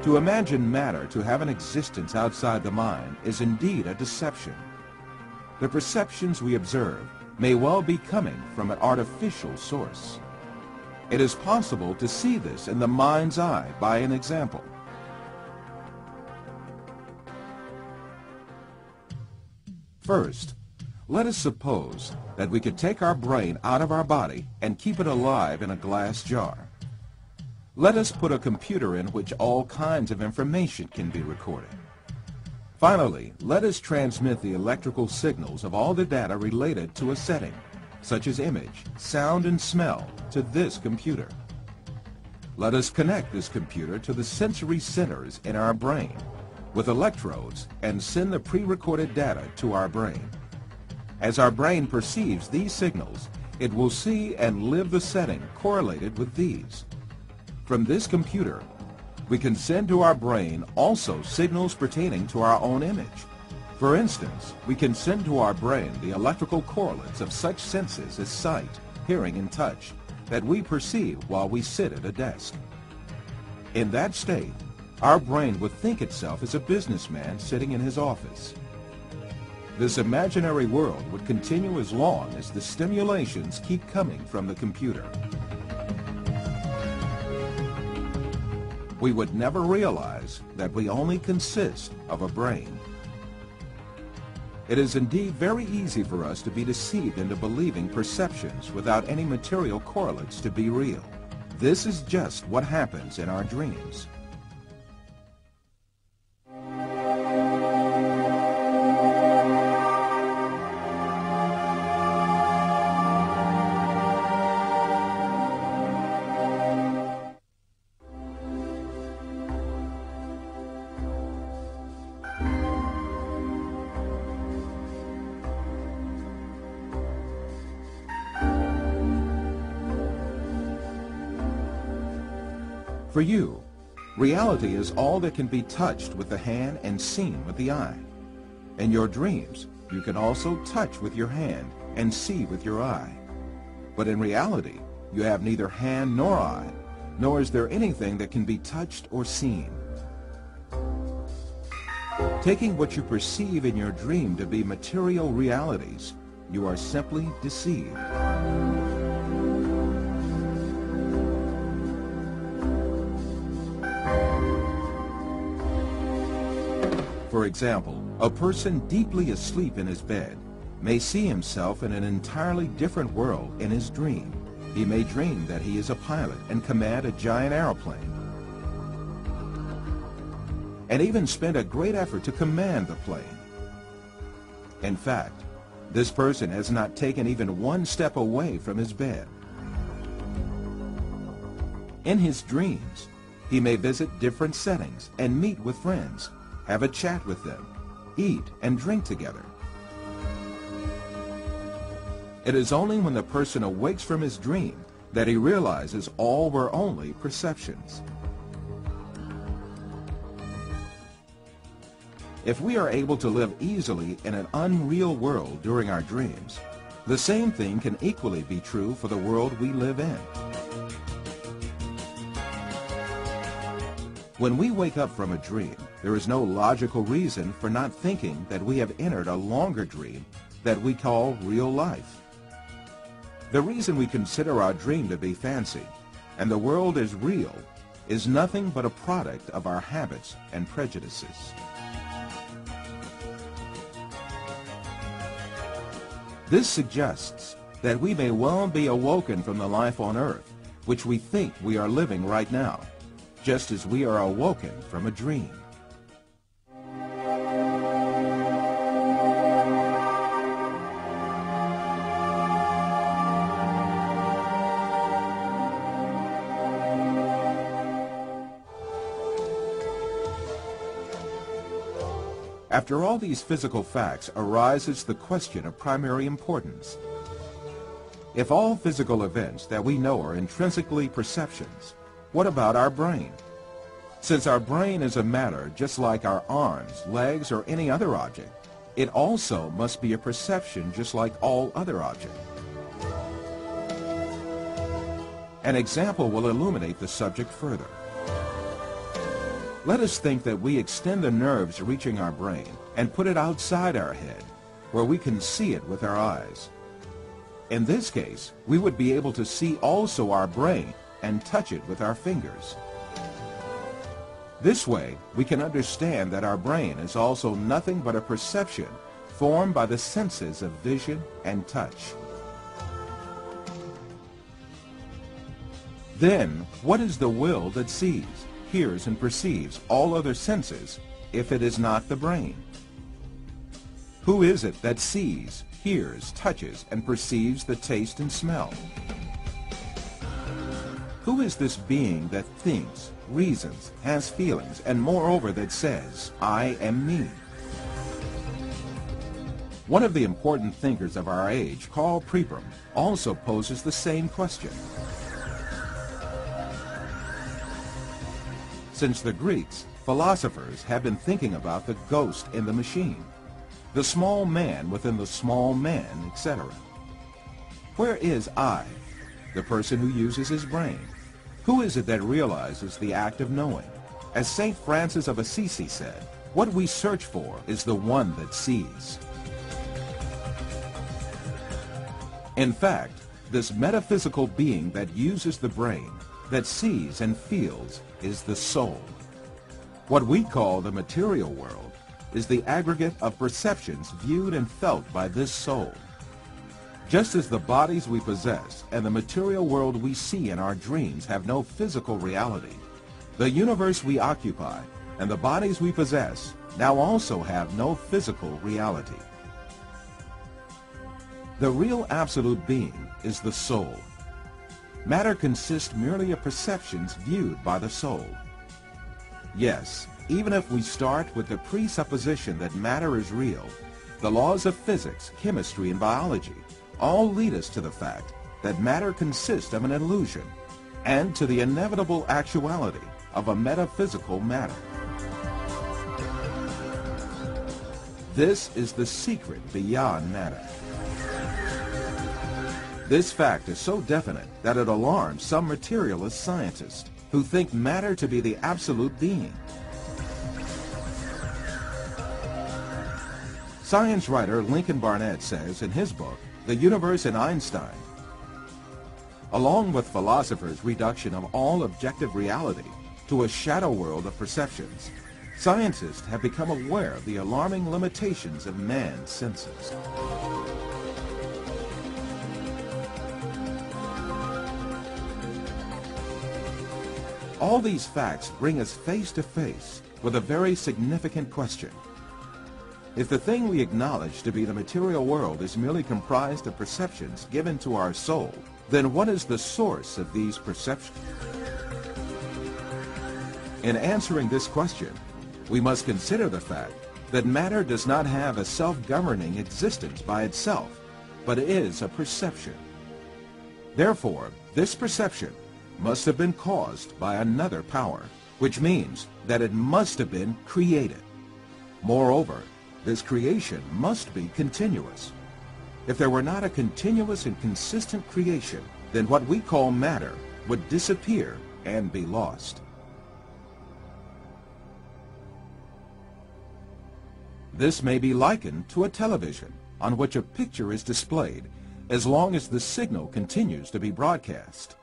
To imagine matter to have an existence outside the mind is indeed a deception. The perceptions we observe may well be coming from an artificial source. It is possible to see this in the mind's eye by an example. First, let us suppose that we could take our brain out of our body and keep it alive in a glass jar. Let us put a computer in which all kinds of information can be recorded. Finally, let us transmit the electrical signals of all the data related to a setting, such as image, sound, and smell, to this computer. Let us connect this computer to the sensory centers in our brain with electrodes and send the pre-recorded data to our brain. As our brain perceives these signals, it will see and live the setting correlated with these. From this computer, we can send to our brain also signals pertaining to our own image. For instance, we can send to our brain the electrical correlates of such senses as sight, hearing, and touch that we perceive while we sit at a desk. In that state, our brain would think itself as a businessman sitting in his office. This imaginary world would continue as long as the stimulations keep coming from the computer. We would never realize that we only consist of a brain. It is indeed very easy for us to be deceived into believing perceptions without any material correlates to be real. This is just what happens in our dreams. For you, reality is all that can be touched with the hand and seen with the eye. In your dreams, you can also touch with your hand and see with your eye. But in reality, you have neither hand nor eye, nor is there anything that can be touched or seen. Taking what you perceive in your dream to be material realities, you are simply deceived. For example, a person deeply asleep in his bed may see himself in an entirely different world in his dream. He may dream that he is a pilot and command a giant airplane, and even spend a great effort to command the plane. In fact, this person has not taken even one step away from his bed. In his dreams, he may visit different settings and meet with friends, have a chat with them, eat and drink together. It is only when the person awakes from his dream that he realizes all were only perceptions. If we are able to live easily in an unreal world during our dreams, the same thing can equally be true for the world we live in. When we wake up from a dream, there is no logical reason for not thinking that we have entered a longer dream that we call real life. The reason we consider our dream to be fancy and the world as real is nothing but a product of our habits and prejudices. This suggests that we may well be awoken from the life on earth, which we think we are living right now, just as we are awoken from a dream. After all these physical facts arises the question of primary importance. If all physical events that we know are intrinsically perceptions, what about our brain? Since our brain is a matter just like our arms, legs, or any other object, it also must be a perception just like all other objects. An example will illuminate the subject further. Let us think that we extend the nerves reaching our brain and put it outside our head, where we can see it with our eyes. In this case, we would be able to see also our brain and touch it with our fingers. This way, we can understand that our brain is also nothing but a perception formed by the senses of vision and touch. Then, what is the will that sees, hears, and perceives all other senses if it is not the brain? Who is it that sees, hears, touches, and perceives the taste and smell? Who is this being that thinks, reasons, has feelings, and moreover that says, I am me? One of the important thinkers of our age, Karl Popper, also poses the same question. Since the Greeks, philosophers have been thinking about the ghost in the machine, the small man within the small man, etc. Where is I, the person who uses his brain? Who is it that realizes the act of knowing? As St. Francis of Assisi said, what we search for is the one that sees. In fact, this metaphysical being that uses the brain, that sees and feels, is the soul. What we call the material world is the aggregate of perceptions viewed and felt by this soul. Just as the bodies we possess and the material world we see in our dreams have no physical reality, the universe we occupy and the bodies we possess now also have no physical reality. The real absolute being is the soul. Matter consists merely of perceptions viewed by the soul. Yes, even if we start with the presupposition that matter is real, the laws of physics, chemistry, and biology all lead us to the fact that matter consists of an illusion and to the inevitable actuality of a metaphysical matter. This is the secret beyond matter. This fact is so definite that it alarms some materialist scientists who think matter to be the absolute being. Science writer Lincoln Barnett says in his book, The Universe and Einstein, along with philosophers' reduction of all objective reality to a shadow world of perceptions, scientists have become aware of the alarming limitations of man's senses. All these facts bring us face to face with a very significant question. If the thing we acknowledge to be the material world is merely comprised of perceptions given to our soul, then what is the source of these perceptions? In answering this question, we must consider the fact that matter does not have a self-governing existence by itself, but is a perception. Therefore, this perception must have been caused by another power, which means that it must have been created. Moreover, this creation must be continuous. If there were not a continuous and consistent creation, then what we call matter would disappear and be lost. This may be likened to a television on which a picture is displayed as long as the signal continues to be broadcast.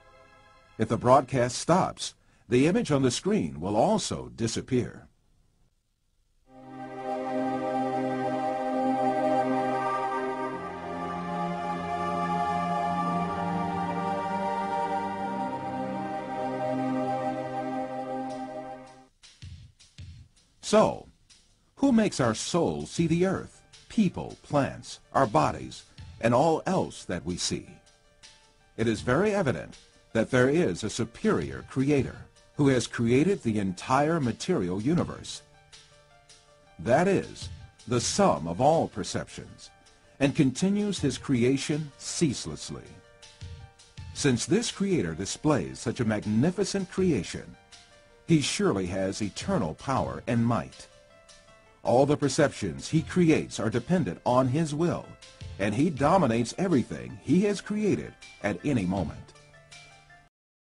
If the broadcast stops, the image on the screen will also disappear. So, who makes our soul see the earth, people, plants, our bodies, and all else that we see? It is very evident that there is a superior creator who has created the entire material universe. That is, the sum of all perceptions, and continues his creation ceaselessly. Since this creator displays such a magnificent creation, he surely has eternal power and might. All the perceptions he creates are dependent on his will, and he dominates everything he has created at any moment.